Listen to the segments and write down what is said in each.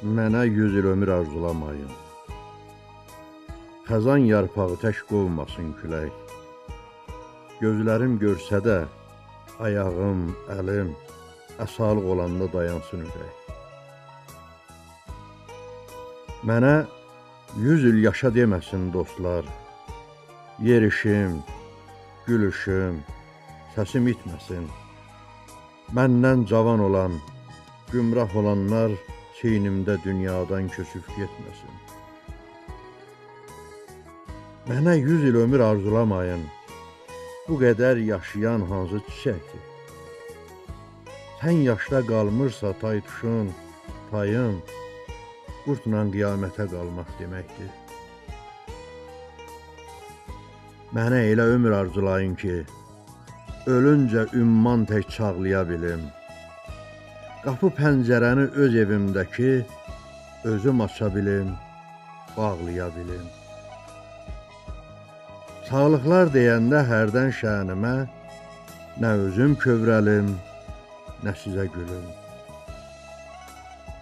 Mənə 100 il ömür arzulamayın. Xəzan yarpağı tək qovmasın külək. Gözlərim görsə də, ayağım, əlim əsalıq olanda dayansın ürək. Mənə 100 il yaşa deməsin dostlar. Yerişim, gülüşüm, səsim itməsin. Məndən cavan olan, gümrah olanlar çiynimdə dünyadan köçüb getməsin. Mənə 100 il ömür arzulamayın. Bu qədər yaşayan hansı çiçəkdir? Sən yaşda qalmırsa tay-tuşun, tayın, qurtla qiyamətə qalmaq deməkdir. Mənə elə ömür arzulayın ki, ölüncə ümman tək çağlaya bilim. Qapı pəncərəni öz evimdəki özüm aça bilim, bağlaya bilim. Sağlıqlar deyəndə hərdən şənimə nə özüm kövrəlim, nə sizə gülüm.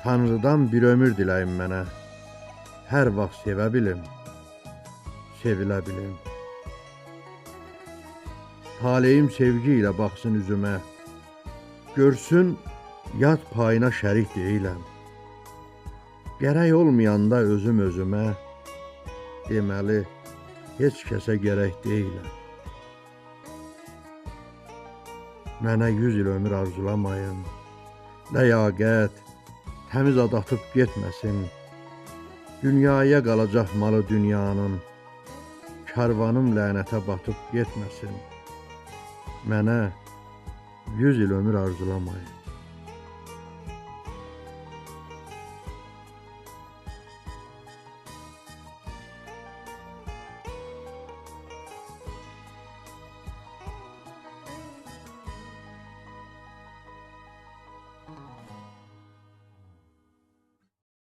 Tanrıdan bir ömür diləyin mənə, hər vaxt sevə bilim, sevilə bilim. Taleyim sevgi ilə baxsın üzümə, görsün yad payına şərik deyiləm. Gərək olmayanda özüm özümə, deməli, heç kəsə gərək deyiləm. Mənə 100 il ömür arzulamayın. Ləyaqət, təmiz ad atıb getməsin. Dünyaya qalacaq malı dünyanın, karvanım lənətə batıb getməsin. Mənə 100 il ömür arzulamayın.